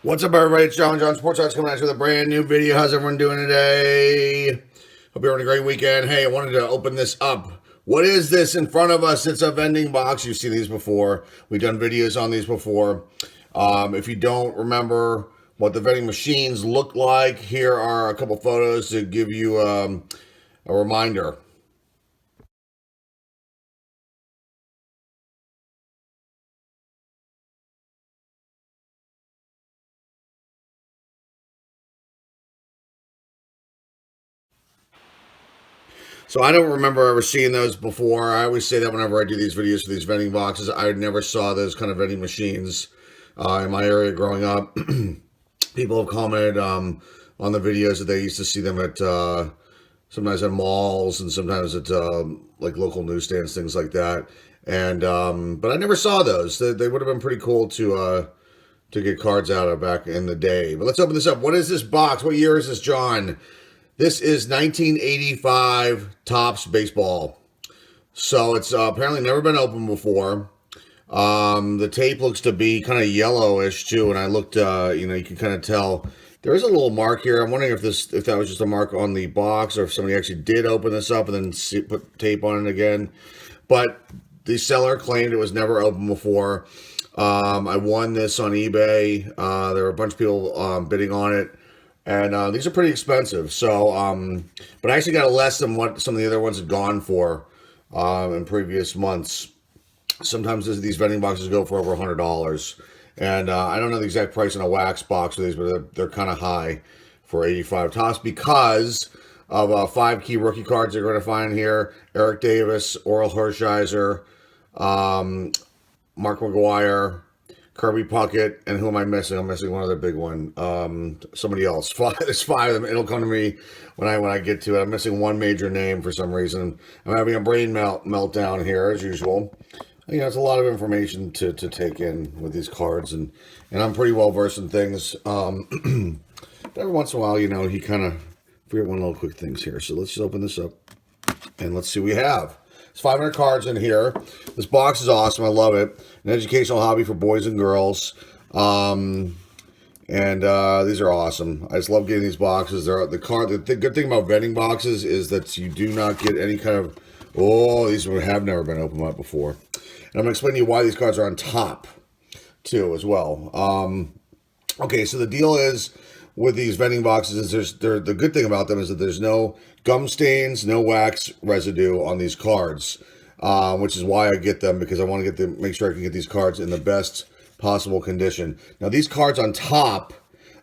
What's up, everybody? It's John Sports Arts coming at you with a brand new video. How's everyone doing today? Hope you're having a great weekend. Hey, I wanted to open this up. What is this in front of us? It's a vending box. You've seen these before. We've done videos on these before. If you don't remember what the vending machines look like, here are a couple photos to give you a reminder. So I don't remember ever seeing those before. I always say that whenever I do these videos for these vending boxes, I never saw those kind of vending machines in my area growing up. People have commented on the videos that they used to see them at sometimes at malls and sometimes at like local newsstands, things like that. And but I never saw those. They would have been pretty cool to get cards out of back in the day. But let's open this up. What is this box? What year is this, John? This is 1985 Topps baseball. So it's apparently never been opened before. The tape looks to be kind of yellowish too. And I looked, you can kind of tell there is a little mark here. I'm wondering if that was just a mark on the box or if somebody actually did open this up and then put tape on it again. But the seller claimed it was never opened before. I won this on eBay. There were a bunch of people bidding on it. And these are pretty expensive. So, but I actually got less than what some of the other ones had gone for in previous months. Sometimes these vending boxes go for over $100. And I don't know the exact price on a wax box for these, but they're kind of high for 85 Topps because of 5 key rookie cards you're going to find here. Eric Davis, Oral Hershiser, Mark McGwire, Kirby Puckett, and who am I missing? I'm missing one other big one. Somebody else. There's 5 of them. It'll come to me when I get to it. I'm missing one major name for some reason. I'm having a brain meltdown here as usual. It's a lot of information to take in with these cards, and I'm pretty well versed in things. But every once in a while, you kind of forget one little quick things here. So let's just open this up and let's see what we have. There's 500 cards in here. This box is awesome. I love it. An educational hobby for boys and girls. And these are awesome. I just love getting these boxes. The good thing about vending boxes is that you do not get any kind of, these have never been opened up before. And I'm going to explain to you why these cards are on top, too, as well. Okay, so the deal is with these vending boxes is the good thing about them is that there's no gum stains, no wax residue on these cards, which is why I get them, because I want to make sure I can get these cards in the best possible condition. Now, these cards on top,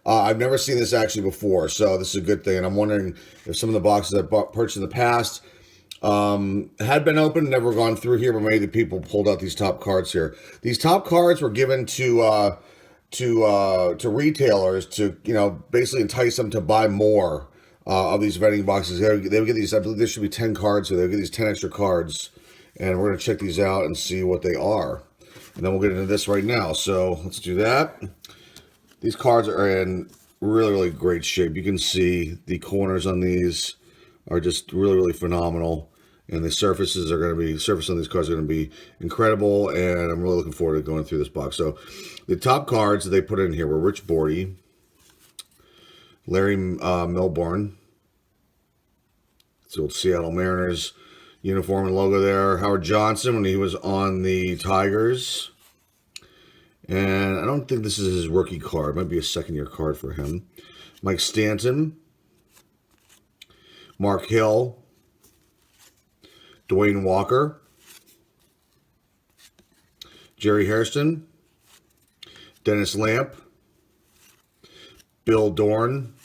I've never seen this actually before, so this is a good thing. And I'm wondering if some of the boxes I've purchased in the past had been opened, never gone through here, but maybe the people pulled out these top cards here. These top cards were given to retailers to basically entice them to buy more of these vending boxes. They would get these. I believe there should be 10 cards here. They would get these 10 extra cards, and we're going to check these out and see what they are. And then we'll get into this right now. So let's do that. These cards are in really, really great shape. You can see the corners on these are just really, really phenomenal. And the surface on these cards are going to be incredible. And I'm really looking forward to going through this box. So the top cards that they put in here were Rich Bordy, Larry Milbourne. It's the old Seattle Mariners uniform and logo there. Howard Johnson when he was on the Tigers. And I don't think this is his rookie card. It might be a second-year card for him. Mike Stanton. Mark Hill. Dwayne Walker. Jerry Hairston. Dennis Lamp. Bill Dorn.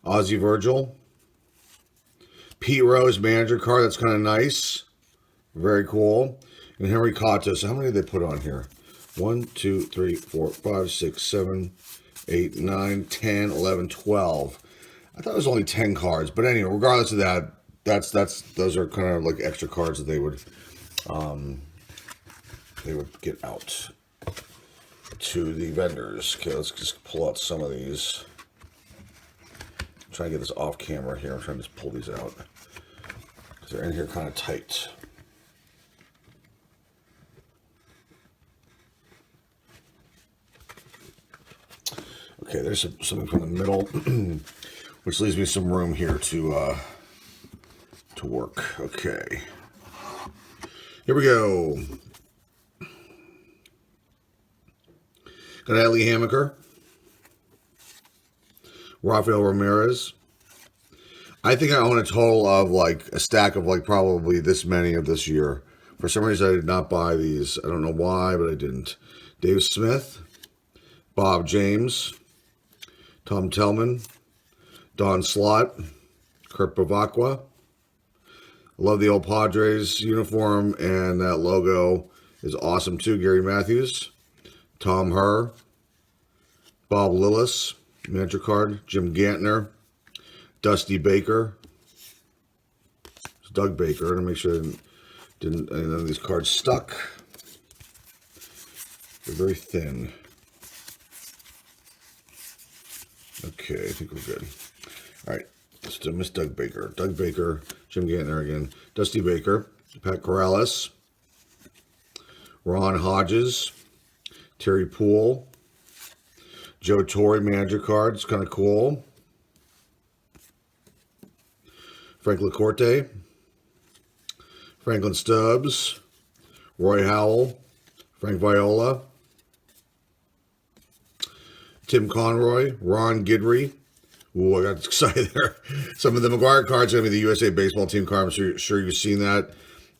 Ozzie Virgil. Pete Rose manager card. That's kind of nice. Very cool. And Henry Cotto. So how many did they put on here? 1, 2, 3, 4, 5, 6, 7, 8, 9, 10, 11, 12. I thought it was only 10 cards. But anyway, regardless of that, those are kind of like extra cards that they would get out to the vendors. Okay, let's just pull out some of these. I'm trying to get this off camera here. I'm trying to just pull these out because they're in here kind of tight. there's something from the middle, which leaves me some room here to work. Okay. Here we go. Got Ellie Hammaker. Rafael Ramirez. I think I own a total of like a stack of like probably this many of this year. For some reason, I did not buy these. I don't know why, but I didn't. Dave Smith, Bob James, Tom Tellman, Don Slott, Kurt Bavacqua. I love the old Padres uniform, and that logo is awesome too. Gary Matthews, Tom Herr, Bob Lillis, manager card, Jim Gantner, Dusty Baker, Doug Baker. I want to make sure didn't any of these cards stuck. They're very thin. Okay, I think we're good. All right, let's do Miss Doug Baker. Doug Baker, Jim Gantner again, Dusty Baker, Pat Corrales, Ron Hodges, Terry Poole, Joe Torre manager card. It's kind of cool. Frank LaCorte, Franklin Stubbs, Roy Howell, Frank Viola, Tim Conroy, Ron Guidry. Ooh, I got excited there. Some of the McGwire cards are going to be the USA baseball team card. I'm sure you've seen that.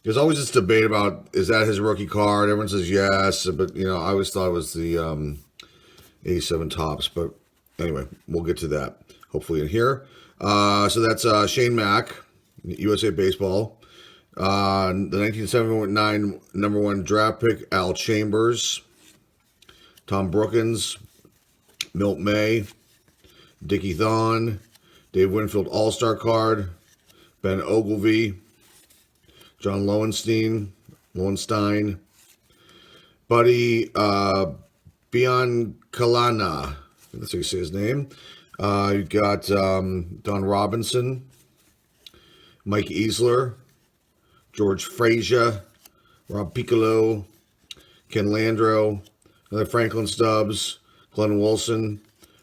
There's always this debate about, is that his rookie card? Everyone says yes, but, you know, I always thought it was the 87 Topps. But anyway, we'll get to that hopefully in here. So that's Shane Mack, USA baseball. The 1979 number 1 draft pick, Al Chambers, Tom Brookins, Milt May, Dickie Thon, Dave Winfield All-Star card, Ben Ogilvy, John Lowenstein, Buddy Biancalana, that's how you say his name. You got Don Robinson, Mike Easler, George Frazier, Rob Piccolo, Ken Landreau, another Franklin Stubbs, Glenn Wilson,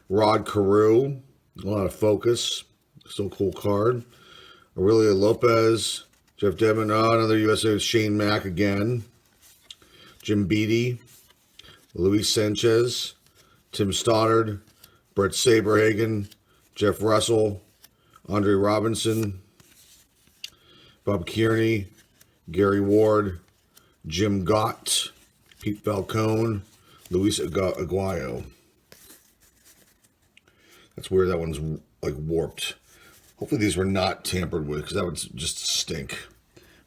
Rod Carew, a lot of focus, still cool card. Aurelio Lopez, Jeff Devin, another USA, Shane Mack again, Jim Beattie, Luis Sanchez, Tim Stoddard, Brett Saberhagen, Jeff Russell, Andre Robinson, Bob Kearney, Gary Ward, Jim Gott, Pete Falcone, Luis Aguayo. That's weird. That one's like warped. Hopefully these were not tampered with, because that would just stink.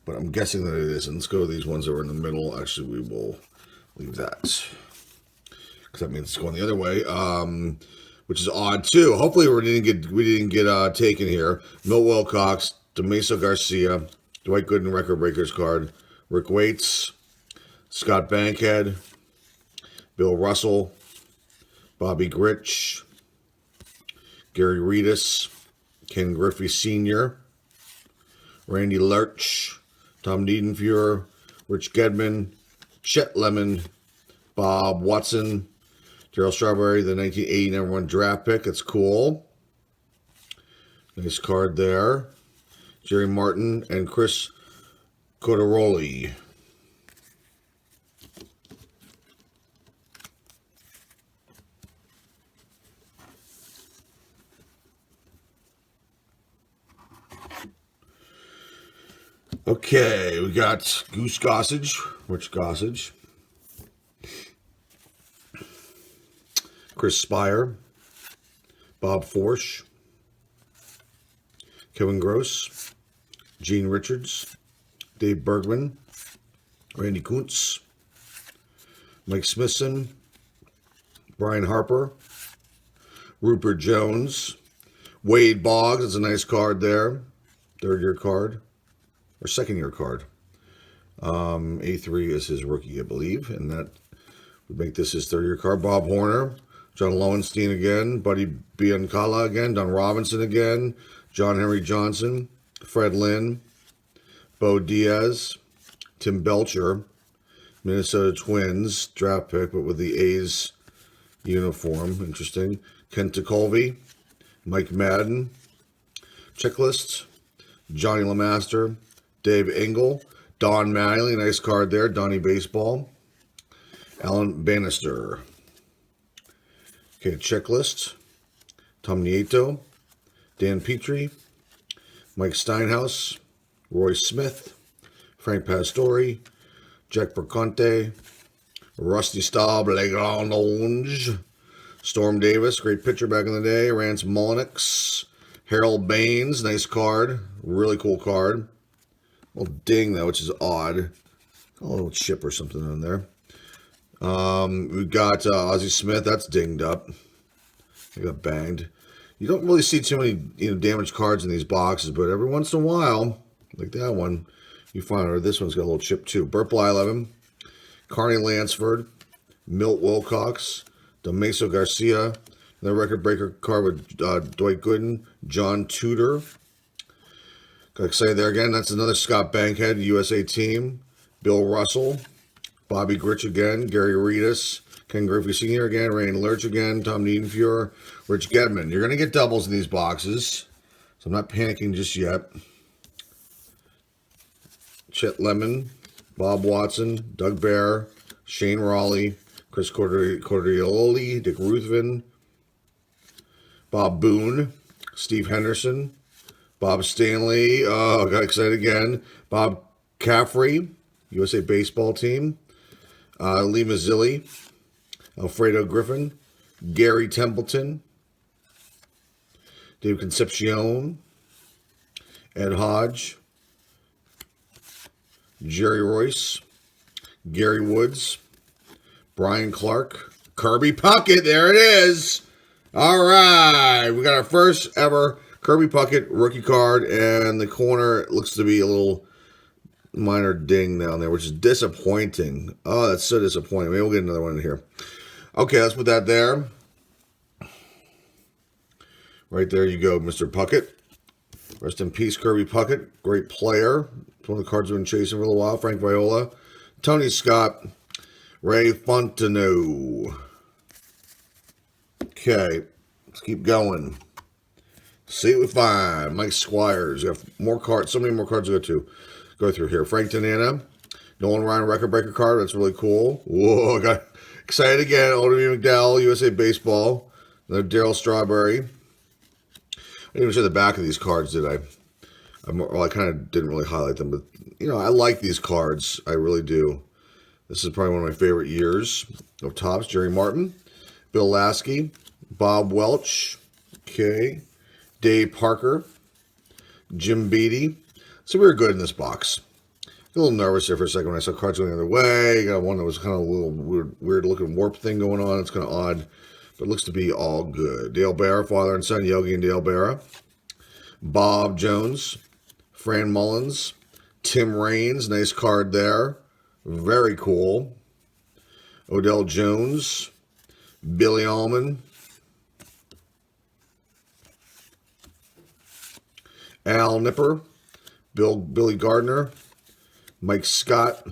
But I'm guessing that it is. And let's go to these ones that were in the middle. Actually, we will leave that, because that means it's going the other way, which is odd too. Hopefully we didn't get taken here. Milt Wilcox, DeMaso Garcia, Dwight Gooden record breakers card, Rick Waits, Scott Bankhead, Bill Russell, Bobby Grich, Gary Reedus, Ken Griffey Sr., Randy Lurch, Tom Niedenfuhrer, Rich Gedman, Chet Lemon, Bob Watson, Darryl Strawberry, the 1980 number 1 draft pick. That's cool. Nice card there. Jerry Martin and Chris Codaroli. Okay, we got Goose Gossage, Rich Gossage, Chris Spire, Bob Forsch, Kevin Gross, Gene Richards, Dave Bergman, Randy Kuntz, Mike Smithson, Brian Harper, Rupert Jones, Wade Boggs. That's a nice card there. 3rd-year card. Or 2nd-year card. A3 is his rookie, I believe. And that would make this his 3rd-year card. Bob Horner, John Lowenstein again, Buddy Biancala again, Don Robinson again, John Henry Johnson, Fred Lynn, Bo Diaz, Tim Belcher, Minnesota Twins draft pick, but with the A's uniform. Interesting. Kent Colvey, Mike Madden, Checklist, Johnny LeMaster, Dave Engel, Don Mattingly, nice card there, Donnie Baseball, Alan Bannister. Okay, Checklist, Tom Nieto, Dan Petrie, Mike Steinhaus, Roy Smith, Frank Pastore, Jack Perconte, Rusty Staub, Legrange, Storm Davis, great pitcher back in the day, Rance Mullinax, Harold Baines, nice card, really cool card. Little ding though, which is odd. A little chip or something in there. We got Ozzie Smith, that's dinged up. He got banged. You don't really see too many damaged cards in these boxes, but every once in a while, like that one, you find, or this one's got a little chip too. Burt Blyleven, Carney Lansford, Milt Wilcox, Damaso Garcia, the record breaker card with Dwight Gooden, John Tudor. Got excited there again. That's another Scott Bankhead, USA team. Bill Russell, Bobby Grich again, Gary Reedus, Ken Griffey Sr. again, Rain Lurch again, Tom Niedenfuhr, Rich Gedman. You're going to get doubles in these boxes, so I'm not panicking just yet. Chet Lemon, Bob Watson, Doug Bear, Shane Raleigh, Chris Cordioli, Dick Ruthven, Bob Boone, Steve Henderson, Bob Stanley, got excited again, Bob Caffrey, USA baseball team, Lee Mazzilli, Alfredo Griffin, Gary Templeton, Dave Concepcion, Ed Hodge, Jerry Royce, Gary Woods, Brian Clark, Kirby Puckett, there it is. All right, we got our first ever Kirby Puckett rookie card, and the corner looks to be a little minor ding down there, which is disappointing. Oh, that's so disappointing. Maybe we'll get another one in here. Okay, let's put that there. Right there you go, Mr. Puckett. Rest in peace, Kirby Puckett. Great player. It's one of the cards we've been chasing for a little while. Frank Viola, Tony Scott, Ray Fontenot. Okay, let's keep going. See what we find. Mike Squires. You have more cards. So many more cards to go through here. Frank Tanana. Nolan Ryan record breaker card. That's really cool. Whoa, I got excited again. Oldie McDowell, USA Baseball. Another Darryl Strawberry. I didn't even show the back of these cards, did I? Well, I kind of didn't really highlight them, but, I like these cards. I really do. This is probably one of my favorite years of Topps. Jerry Martin, Bill Lasky, Bob Welch, okay, Dave Parker, Jim Beattie. So we were good in this box. A little nervous there for a second when I saw cards going the other way. Got one that was kind of a little weird looking warp thing going on. It's kind of odd, but it looks to be all good. Dale Bear, father and son, Yogi and Dale Bear. Bob Jones, Fran Mullins, Tim Raines, nice card there. Very cool. Odell Jones, Billy Allman, Al Nipper, Billy Gardner, Mike Scott,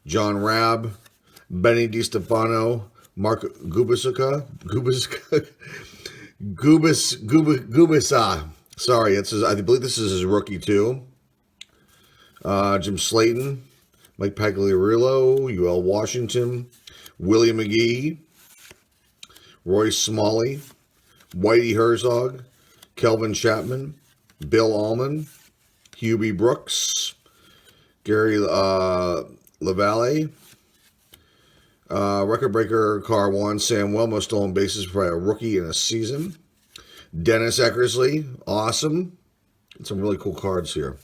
John Rabb, Benny DiStefano, Mark Gubisa. Sorry, I believe this is his rookie too. Jim Slayton, Mike Pagliarillo, UL Washington, Willie McGee, Roy Smalley, Whitey Herzog, Kelvin Chapman, Bill Allman, Hubie Brooks, Gary LaValle, record breaker car one, Sam Welmo, stolen bases for a rookie in a season. Dennis Eckersley, awesome. Some really cool cards here.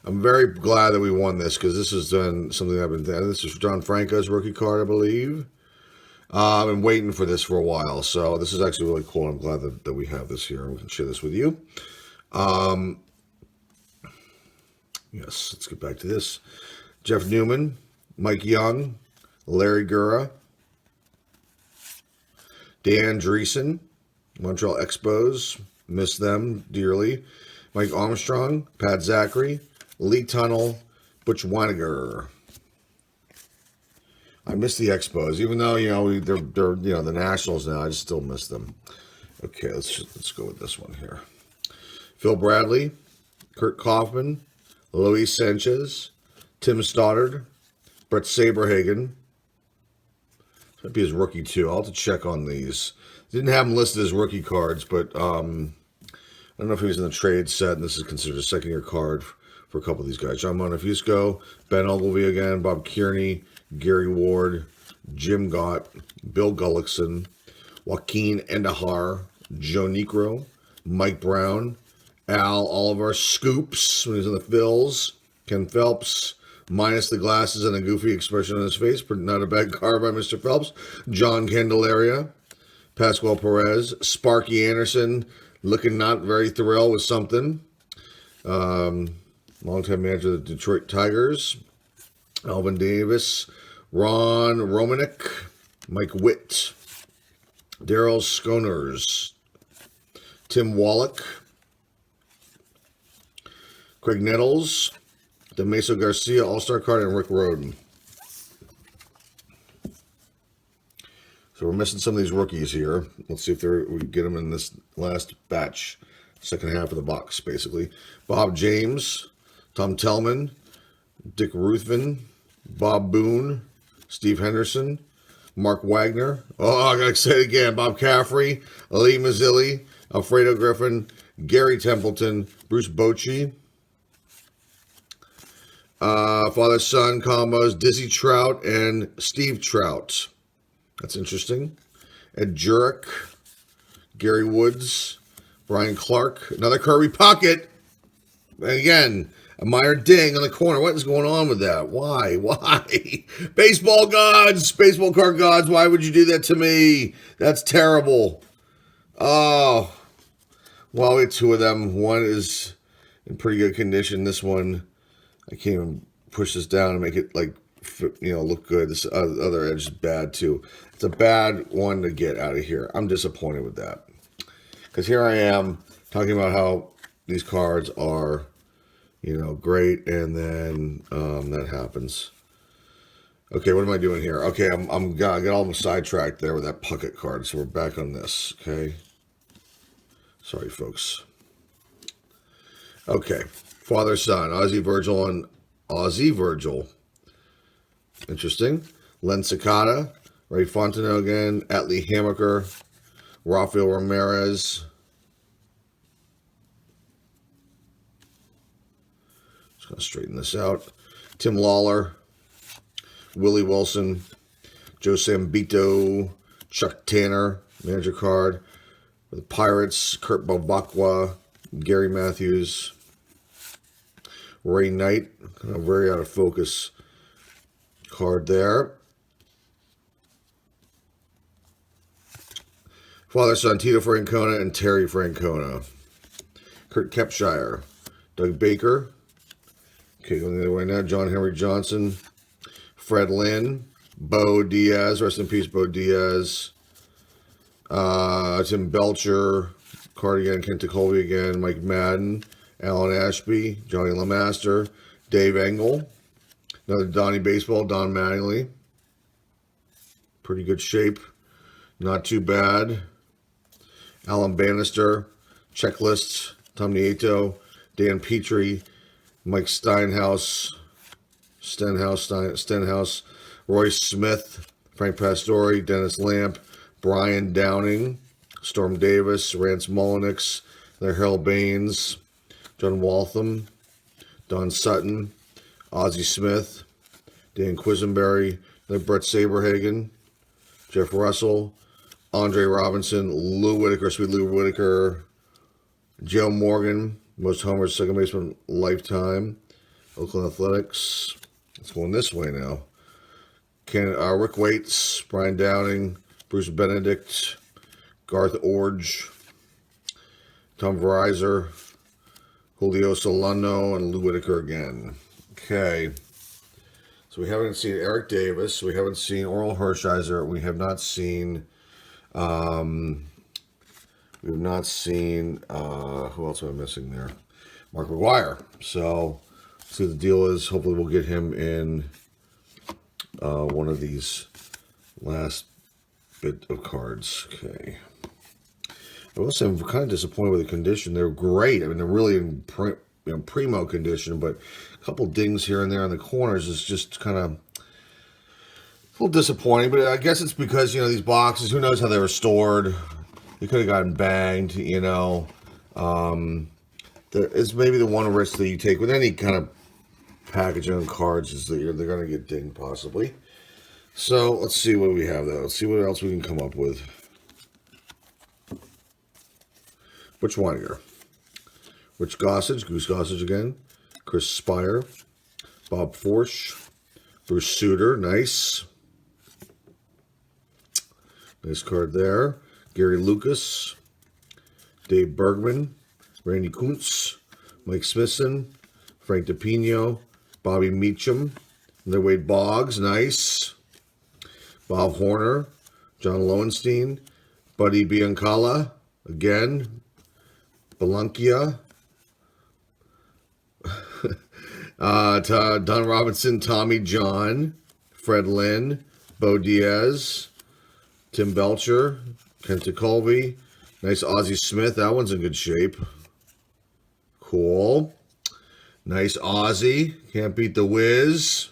I'm very glad that we won this because this has done something I've been thinking. This is John Franco's rookie card, I believe. I've been waiting for this for a while, so this is actually really cool. I'm glad that we have this here and we can share this with you. Yes, let's get back to this. Jeff Newman, Mike Young, Larry Gura, Dan Dreesen, Montreal Expos, miss them dearly. Mike Armstrong, Pat Zachary, Lee Tunnell, Butch Weiniger. I miss the Expos, even though they're the Nationals now. I just still miss them. Okay, let's go with this one here. Phil Bradley, Kurt Kaufman, Luis Sanchez, Tim Stoddard, Brett Saberhagen. Might be his rookie too. I'll have to check on these. Didn't have him listed as rookie cards, but I don't know if he was in the trade set, and this is considered a second-year card for a couple of these guys. John Montefiusco, Ben Ogilvie again, Bob Kearney, Gary Ward, Jim Gott, Bill Gullickson, Joaquin Endahar, Joe Necro, Mike Brown, Al Oliver, Scoops when he was in the Phils, Ken Phelps, minus the glasses and a goofy expression on his face, but not a bad card by Mr. Phelps, John Candelaria, Pascual Perez, Sparky Anderson, looking not very thrilled with something, longtime manager of the Detroit Tigers, Alvin Davis, Ron Romanek, Mike Witt, Daryl Skoners, Tim Wallach, Craig Nettles, Demaso Garcia, All-Star card, and Rick Roden. So we're missing some of these rookies here. Let's see if we can get them in this last batch, second half of the box, basically. Bob James, Tom Tellman, Dick Ruthven, Bob Boone, Steve Henderson, Mark Wagner. Oh, I gotta say it again. Bob Caffrey, Ali Mazzilli, Alfredo Griffin, Gary Templeton, Bruce Bochy, father-son combos, Dizzy Trout and Steve Trout. That's interesting. Ed Jurek, Gary Woods, Brian Clark, another Kirby Puckett. And again, a minor ding on the corner. What is going on with that? Why? Baseball gods, baseball card gods, why would you do that to me? That's terrible. Oh, well, we have two of them. One is in pretty good condition. This one, I can't even push this down and make it look good. This other edge is bad too. It's a bad one to get out of here. I'm disappointed with that. Because here I am talking about how these cards are, great, and then that happens. Okay, what am I doing here? Okay, I got almost sidetracked there with that Puckett card, so we're back on this, okay? Sorry, folks. Okay, father-son, Ozzie Virgil and Ozzie Virgil. Interesting. Len Cicada, Ray Fontenot again, Atlee Hammaker, Rafael Ramirez. Just going to straighten this out. Tim Lawler, Willie Wilson, Joe Sambito, Chuck Tanner, manager card. For the Pirates, Kurt Bobakwa, Gary Matthews, Ray Knight, kind of very out of focus card there. Father-son, Tito Francona and Terry Francona. Kurt Kepshire, Doug Baker. Okay, going the other way now. John Henry Johnson, Fred Lynn, Bo Diaz, rest in peace, Bo Diaz. Tim Belcher, card again, Kent Colby again, Mike Madden, Alan Ashby, Johnny LeMaster, Dave Engel, another Donnie Baseball, Don Mattingly. Pretty good shape, not too bad. Alan Bannister, Checklist, Tom Nieto, Dan Petrie, Mike Stenhouse, Royce Smith, Frank Pastore, Dennis Lamp, Brian Downing, Storm Davis, Rance Mullenix, Harold Baines, John Waltham, Don Sutton, Ozzie Smith, Dan Quisenberry, Brett Saberhagen, Jeff Russell, Andre Robinson, Lou Whitaker, sweet Lou Whitaker, Joe Morgan, most homers, second baseman lifetime, Oakland Athletics. It's going this way now. Rick Waits, Brian Downing, Bruce Benedict, Garth Orge, Tom Verizer, Julio Solano, and Lou Whitaker again. Okay. So we haven't seen Eric Davis. We haven't seen Oral Hershiser. We have not seen... we've not seen... who else am I missing there? Mark McGwire. So, let's see what the deal is. Hopefully we'll get him in one of these last bit of cards. Okay. I will say I'm kind of disappointed with the condition. They're great. I mean, they're really in primo condition, but a couple dings here and there in the corners is just kind of a little disappointing. But I guess it's because, these boxes, who knows how they were stored. They could have gotten banged, There is maybe the one risk that you take with any kind of packaging on cards is that they're going to get dinged possibly. So let's see what we have though. Let's see what else we can come up with. Which one here? Rich Gossage, Goose Gossage again. Chris Spire, Bob Forsch, Bruce Suter, nice. Nice card there. Gary Lucas, Dave Bergman, Randy Kuntz, Mike Smithson, Frank DePino, Bobby Meacham, Wade Boggs, nice. Bob Horner, John Lowenstein, Buddy Biancala, again. Belankia, Don Robinson, Tommy John, Fred Lynn, Bo Diaz, Tim Belcher, Kenta Colby, nice Ozzie Smith. That one's in good shape. Cool. Nice Ozzie. Can't beat the Wiz.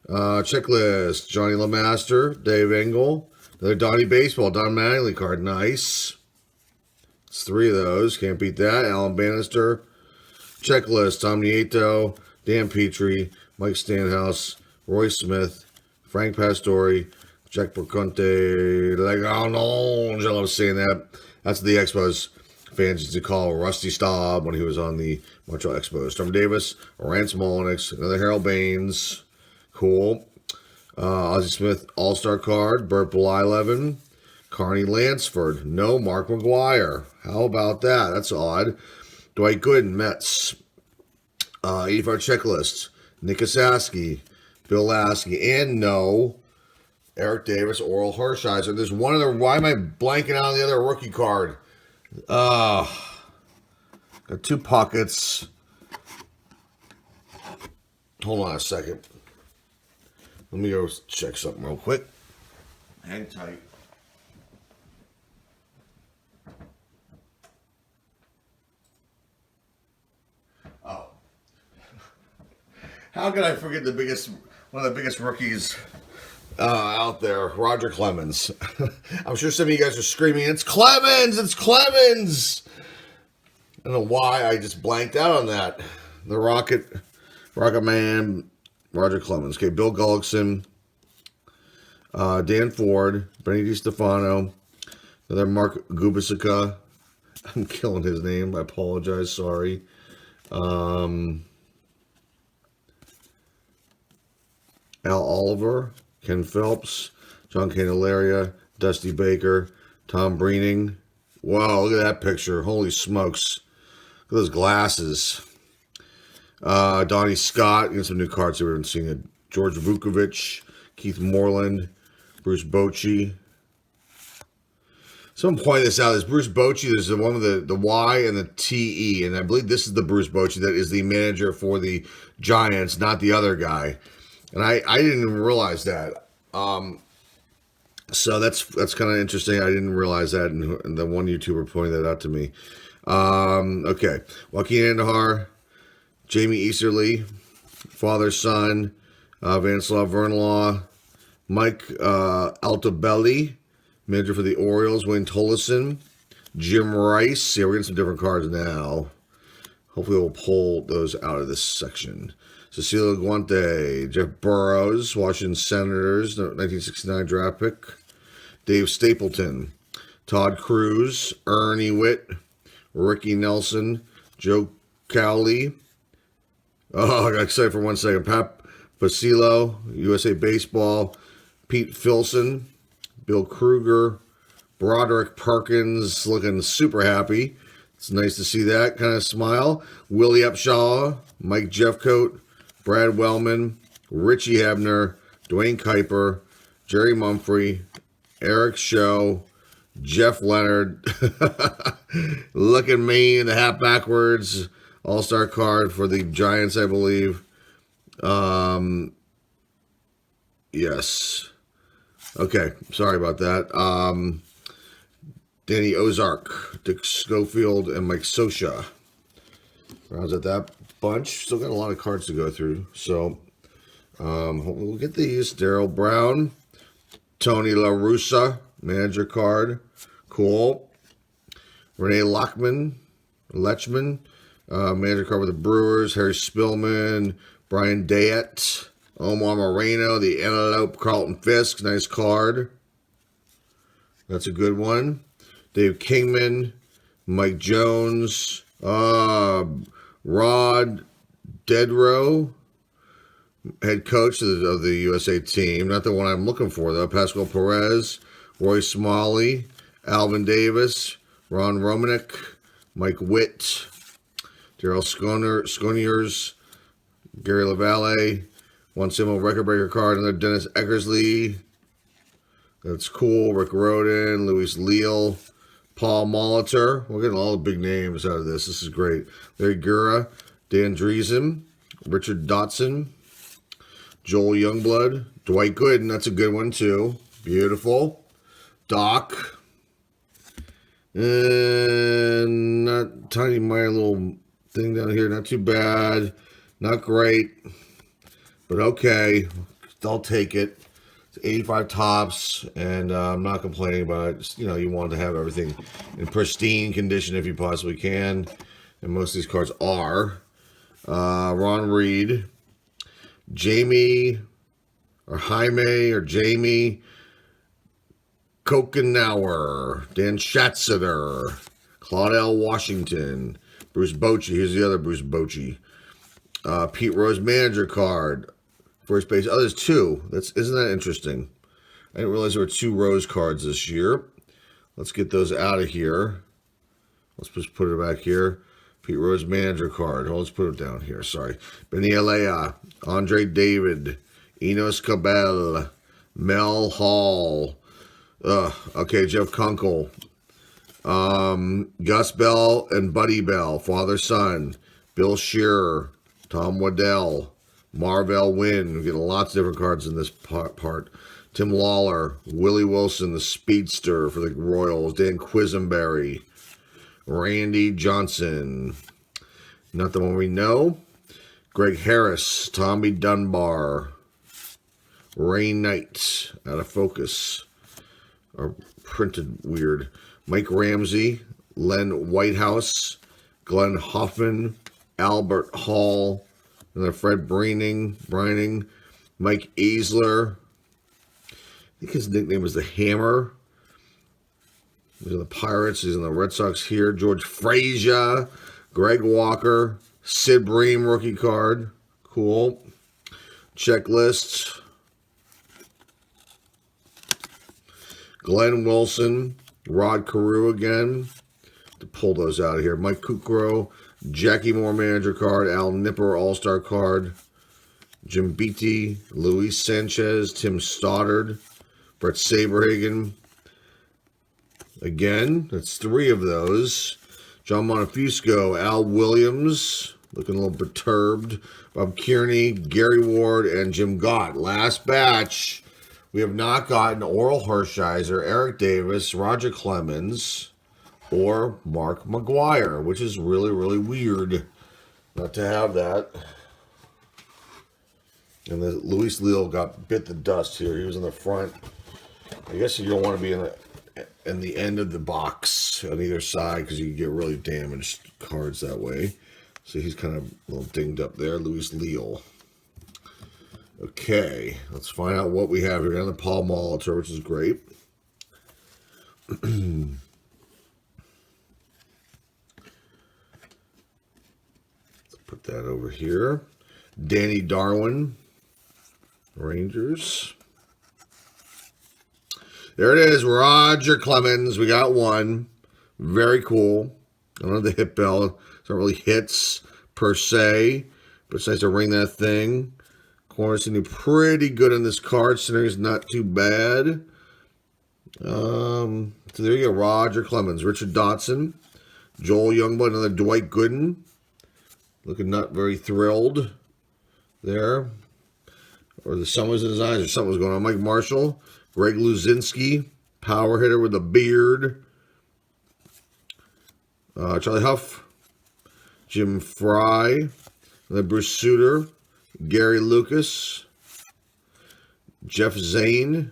Checklist. Johnny LeMaster, Dave Engel. Another Donnie Baseball, Don Mattingly card. Nice. It's 3 of those. Can't beat that. Alan Bannister. Checklist. Tom Nieto, Dan Petrie, Mike Stanhouse, Roy Smith, Frank Pastore, Jack Perconte, Legononge. I love saying that. That's the Expos fans used to call Rusty Staub when he was on the Montreal Expos. Storm Davis, Rance Molnix, another Harold Baines. Cool. Ozzie Smith All-Star card. Burt Blyleven. Carney Lansford. No Mark McGwire. How about that? That's odd. Dwight Gooden, Mets. 85 checklist. Nick Asaski. Bill Lasky. And no Eric Davis, Oral Hershiser. There's one other. Why am I blanking out on the other rookie card? Got 2 Puckets. Hold on a second. Let me go check something real quick. Hang tight. Oh. How could I forget one of the biggest rookies out there, Roger Clemens. I'm sure some of you guys are screaming, "It's Clemens! It's Clemens!" I don't know why I just blanked out on that. The Rocket Man, Roger Clemens. Okay, Bill Gullickson, Dan Ford, Benny DiStefano, another Mark Gubisica. I'm killing his name. I apologize. Sorry. Al Oliver, Ken Phelps, John Candelaria, Dusty Baker, Tom Breening. Wow, look at that picture. Holy smokes. Look at those glasses. Donnie Scott. Get some new cards that we haven't seen. It. George Vukovic, Keith Moreland, Bruce Bochy. Someone pointed this out. This Bruce Bochy, there's the one with the Y and the TE, and I believe this is the Bruce Bochy that is the manager for the Giants, not the other guy. And I didn't even realize that. So that's kind of interesting. I didn't realize that, and the one YouTuber pointed that out to me. Okay. Joaquin Andahar, Jamie Easterly, father, son, Vanslav Vernlaw, Mike Altabelli, manager for the Orioles, Wayne Tolleson, Jim Rice. Yeah, we're getting some different cards now. Hopefully we'll pull those out of this section. Cecilio Guante, Jeff Burrows, Washington Senators, 1969 draft pick. Dave Stapleton, Todd Cruz, Ernie Witt, Ricky Nelson, Joe Cowley. Oh, I got excited for 1 second. Pat Basilio, USA Baseball, Pete Filson, Bill Kruger, Broderick Perkins, looking super happy. It's nice to see that kind of smile. Willie Upshaw, Mike Jeffcoat, Brad Wellman, Richie Hebner, Dwayne Kuiper, Jerry Mumphrey, Eric Show, Jeff Leonard. Look at me in the hat backwards. All-star card for the Giants, I believe. Yes. Okay, sorry about that. Danny Ozark, Dick Schofield, and Mike Scioscia. Rounds out that bunch. Still got a lot of cards to go through. So, hopefully we'll get these. Daryl Brown, Tony La Russa, manager card. Cool. Renee Lechman, manager card with the Brewers. Harry Spillman, Brian Dayette, Omar Moreno, the Antelope, Carlton Fisk. Nice card. That's a good one. Dave Kingman, Mike Jones, Rod Dedrow, head coach of the USA team. Not the one I'm looking for, though. Pascal Perez, Roy Smalley, Alvin Davis, Ron Romanek, Mike Witt, Daryl Sconiers, Gary LaValle, one symbol record breaker card, another Dennis Eckersley. That's cool. Rick Roden, Luis Leal, Paul Molitor. We're getting all the big names out of this. This is great. Larry Gura, Dan Driesen, Richard Dotson, Joel Youngblood, Dwight Gooden. That's a good one, too. Beautiful. Doc. And not tiny, my little thing down here. Not too bad. Not great. But okay. I'll take it. 85 tops, and I'm not complaining about it. Just, you want to have everything in pristine condition if you possibly can, and most of these cards are. Ron Reed, Jaime Kokenauer, Dan Schatzeder, Claudel Washington, Bruce Bochy. Here's the other Bruce Bochy. Pete Rose manager card. First base. Oh, there's two. Isn't that interesting? I didn't realize there were two Rose cards this year. Let's get those out of here. Let's just put it back here. Pete Rose manager card. Oh, let's put it down here. Sorry. Benny Alea, Andre David, Enos Cabell, Mel Hall. Okay, Jeff Kunkel. Gus Bell and Buddy Bell, father-son. Bill Shearer, Tom Waddell. Marvell Wynn. We're getting lots of different cards in this part. Tim Lawler, Willie Wilson, the speedster for the Royals. Dan Quisenberry, Randy Johnson. Not the one we know. Greg Harris, Tommy Dunbar, Ray Knight, out of focus. Or printed weird. Mike Ramsey, Len Whitehouse, Glenn Hoffman, Albert Hall, another Fred Brining, Mike Easler. I think his nickname was the Hammer. He's in the Pirates. He's in the Red Sox here. George Frazier, Greg Walker, Sid Bream rookie card. Cool. Checklist. Glenn Wilson, Rod Carew again. To pull those out of here. Mike Kukro, Jackie Moore manager card, Al Nipper all-star card, Jim Beatty, Luis Sanchez, Tim Stoddard, Brett Saberhagen. Again, that's three of those. John Monfusco, Al Williams, looking a little perturbed, Bob Kearney, Gary Ward, and Jim Gott. Last batch. We have not gotten Oral Hershiser, Eric Davis, Roger Clemens, or Mark McGwire, which is really, really weird not to have that. And then Luis Leal bit the dust here. He was in the front. I guess you don't want to be in the end of the box on either side because you can get really damaged cards that way. So he's kind of a little dinged up there. Luis Leal. Okay, let's find out what we have here. And the Paul Molitor, which is great. Put that over here. Danny Darwin, Rangers. There it is, Roger Clemens. We got one. Very cool. I don't know the hit bell. It's not really hits per se, but it's nice to ring that thing. Corner's pretty good in this card. Center's not too bad. So there you go, Roger Clemens. Richard Dotson. Joel Youngblood, another Dwight Gooden. Looking not very thrilled there. Or the sun was in his eyes or something was going on. Mike Marshall, Greg Luzinski, power hitter with a beard. Charlie Huff, Jim Fry, Bruce Suter, Gary Lucas, Jeff Zane,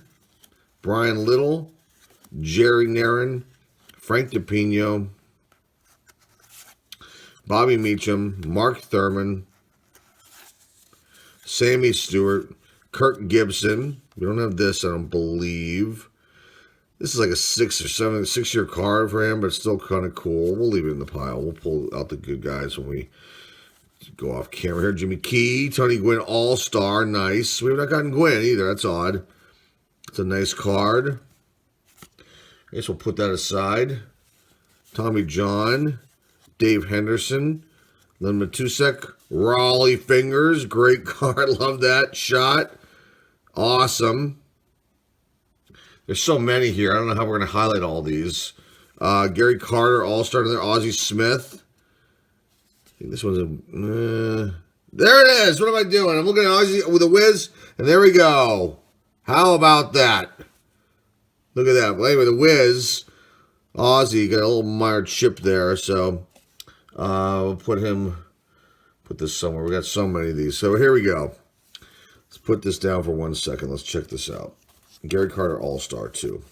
Brian Little, Jerry Narin, Frank DePino, Bobby Meacham, Mark Thurman, Sammy Stewart, Kirk Gibson. We don't have this, I don't believe. This is like a 6-year card for him, but it's still kind of cool. We'll leave it in the pile. We'll pull out the good guys when we go off camera here. Jimmy Key, Tony Gwynn, All-Star. Nice. We've not gotten Gwynn either. That's odd. It's a nice card. I guess we'll put that aside. Tommy John, Dave Henderson, Len Matusek, Raleigh Fingers. Great card. Love that shot. Awesome. There's so many here. I don't know how we're going to highlight all these. Gary Carter, All-Star there. Ozzie Smith. I think this one's a... there it is. What am I doing? I'm looking at Ozzie with a whiz, and there we go. How about that? Look at that. Well, anyway, the whiz. Ozzie got a little mired chip there, so we'll put this somewhere. We got so many of these. So here we go. Let's put this down for 1 second. Let's check this out. Gary Carter All-Star, too.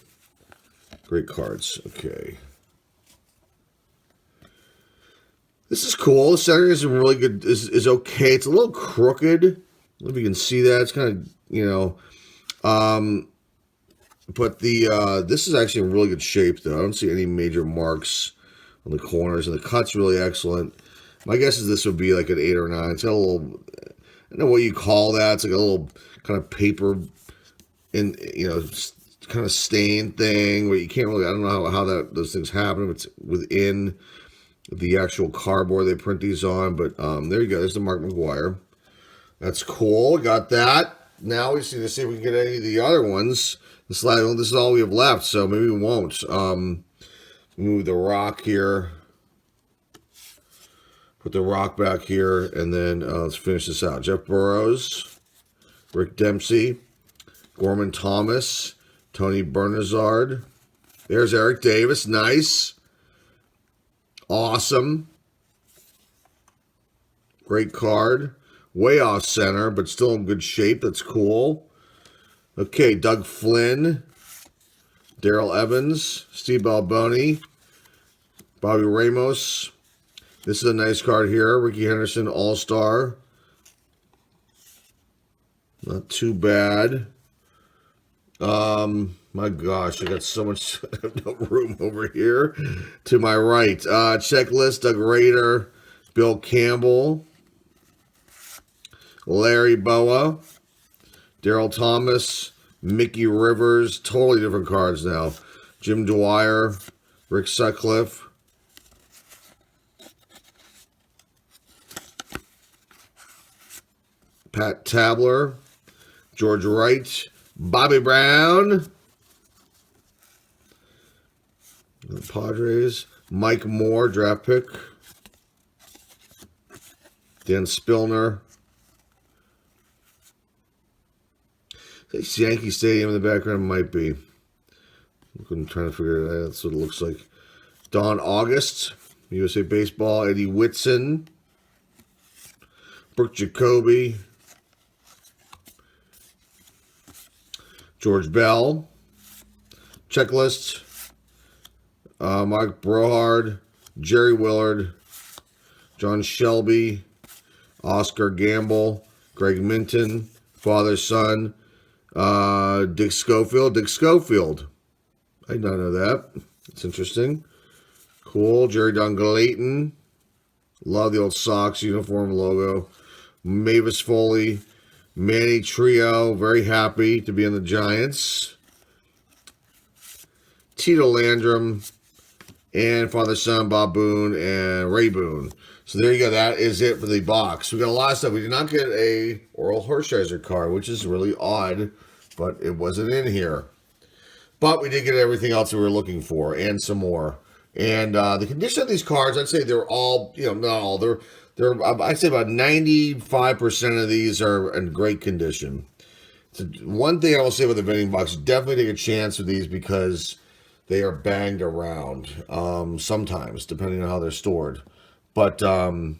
Great cards. Okay. This is cool. The centering is really good. Is okay. It's a little crooked. I don't know if you can see that. It's kind of, you know. But this is actually in really good shape, though. I don't see any major marks on the corners. And the cut's really excellent. My guess is this would be like an 8 or 9. It's got a little, I don't know what you call that. It's like a little kind of paper, in, you know, kind of stain thing where you can't really, I don't know how those things happen. It's within the actual cardboard they print these on. But there you go. There's the Mark McGwire. That's cool. Got that. Now we just need to see if we can get any of the other ones. This is all we have left, so maybe we won't. Move the rock here. Put the rock back here, and then let's finish this out. Jeff Burrows, Rick Dempsey, Gorman Thomas, Tony Bernazard. There's Eric Davis. Nice. Awesome. Great card. Way off center, but still in good shape. That's cool. Okay, Doug Flynn, Darrell Evans, Steve Balboni, Bobby Ramos. This is a nice card here. Ricky Henderson, All-Star. Not too bad. My gosh, I got so much no room over here to my right. Checklist, Doug Rader, Bill Campbell, Larry Boa, Daryl Thomas, Mickey Rivers. Totally different cards now. Jim Dwyer, Rick Sutcliffe, Pat Tabler, George Wright, Bobby Brown, the Padres, Mike Moore, draft pick, Dan Spillner. It's Yankee Stadium in the background. Might be. I'm trying to figure it out. That's what it looks like. Don August, USA Baseball. Eddie Whitson, Brooke Jacoby, George Bell. Checklist. Mark Brohard, Jerry Willard, John Shelby, Oscar Gamble, Greg Minton, father, son, Dick Schofield. I did not know that. It's interesting. Cool. Jerry Don Glayton. Love the old Sox uniform logo. Mavis Foley. Manny Trio. Very happy to be in the Giants. Tito Landrum. And father, son, Bob Boone, and Ray Boone. So there you go. That is it for the box. We got a lot of stuff. We did not get a Oral Hershiser card, which is really odd, but it wasn't in here. But we did get everything else we were looking for, and some more. And the condition of these cards, I'd say they're all, not all. They're I'd say about 95% of these are in great condition. So one thing I will say about the vending box, definitely take a chance with these because they are banged around, sometimes, depending on how they're stored. But there's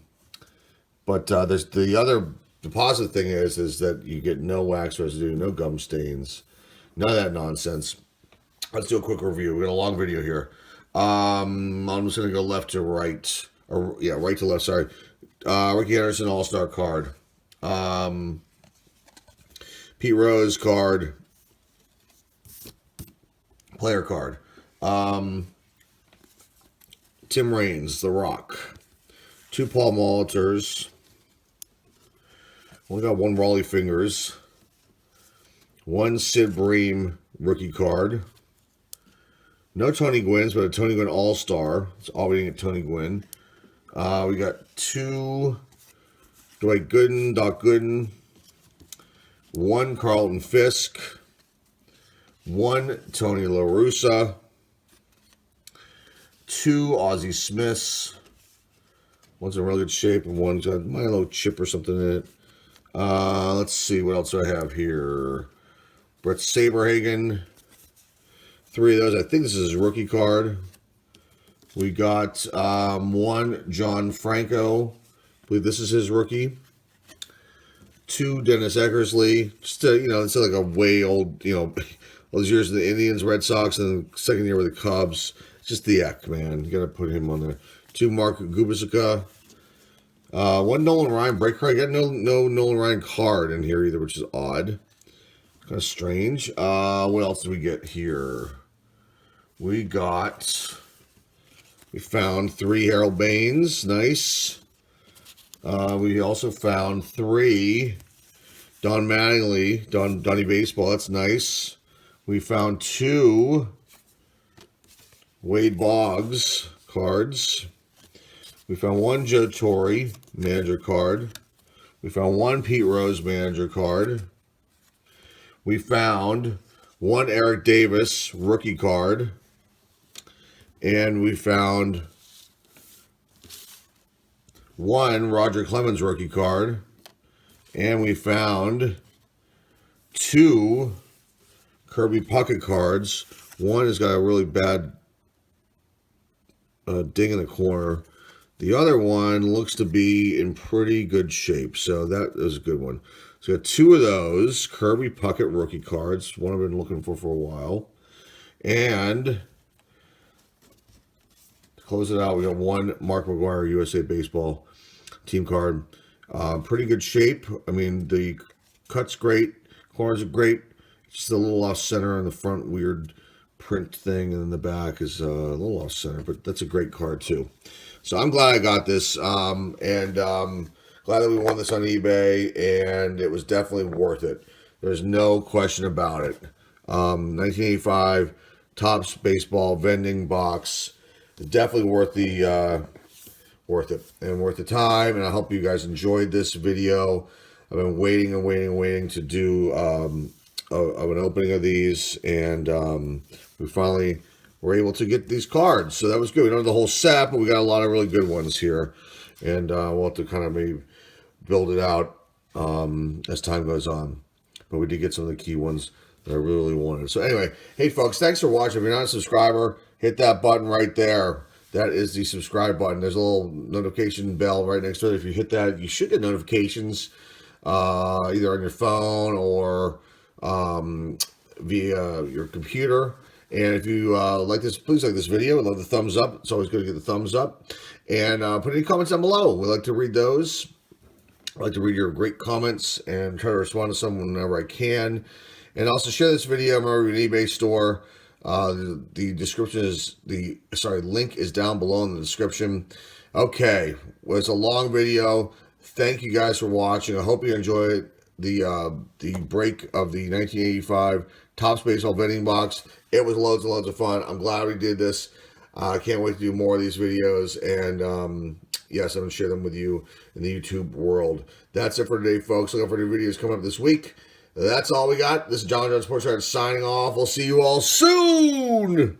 the positive thing is that you get no wax residue, no gum stains, none of that nonsense. Let's do a quick review. We got a long video here. I'm just going to go left to right. Right to left, sorry. Ricky Henderson All-Star card. Pete Rose card. Player card. Tim Raines, The Rock. 2 Paul Molitors. Only got 1 Raleigh Fingers. 1 Sid Bream rookie card. No Tony Gwynn's, but a Tony Gwynn All-Star. It's all waiting at Tony Gwynn. We got 2 Dwight Gooden, Doc Gooden. 1 Carlton Fisk. 1 Tony La Russa. 2 Ozzie Smiths. One's in really good shape, and one's got a little chip or something in it. Let's see, what else do I have here? Brett Saberhagen. 3 of those. I think this is his rookie card. We got 1 John Franco. I believe this is his rookie. 2 Dennis Eckersley. Just it's like a way old, those years of the Indians, Red Sox, and the second year with the Cubs. It's just the Eck, man. You got to put him on there. 2 Mark Gubicka. 1 Nolan Ryan break card. I got no Nolan Ryan card in here either, which is odd. Kind of strange. What else did we get here? We found 3 Harold Baines. Nice. We also found 3 Don Mattingly, Donnie Baseball. That's nice. We found 2 Wade Boggs cards. We found 1 Joe Torre manager card. We found 1 Pete Rose manager card. We found 1 Eric Davis rookie card. And we found 1 Roger Clemens rookie card. And we found 2 Kirby Puckett cards. One has got a really bad ding in the corner. The other one looks to be in pretty good shape. So that is a good one. So we got 2 of those Kirby Puckett rookie cards. One I've been looking for a while. And to close it out, we got 1 Mark McGwire USA Baseball team card. Pretty good shape. I mean, the cut's great. Corners are great. Just a little off center on the front, weird print thing, and then the back is a little off center, but that's a great card too. So I'm glad I got this, and glad that we won this on eBay, and it was definitely worth it. There's no question about it. 1985 Topps Baseball Vending box, definitely worth the worth the time, and I hope you guys enjoyed this video. I've been waiting to do an opening of these, and we finally were able to get these cards, so that was good. We don't have the whole set, but we got a lot of really good ones here, and we'll have to kind of maybe build it out as time goes on. But we did get some of the key ones that I really wanted. So anyway, hey folks, thanks for watching. If you're not a subscriber, hit that button right there. That is the subscribe button. There's a little notification bell right next to it. If you hit that, you should get notifications either on your phone or via your computer. And if you like this, please like this video. I love the thumbs up. It's always good to get the thumbs up. And put any comments down below. We like to read those. I like to read your great comments and try to respond to some whenever I can. And also share this video. Remember, an eBay store. The description is link is down below in the description. Okay, well, it's a long video. Thank you guys for watching. I hope you enjoyed the break of the 1985 Topps Baseball Vending box. It was loads and loads of fun. I'm glad we did this. I can't wait to do more of these videos, and yes, I'm going to share them with you in the YouTube world. That's it for today, folks. Look out for new videos coming up this week. That's all we got. This is John Jones Sports Writer signing off. We'll see you all soon.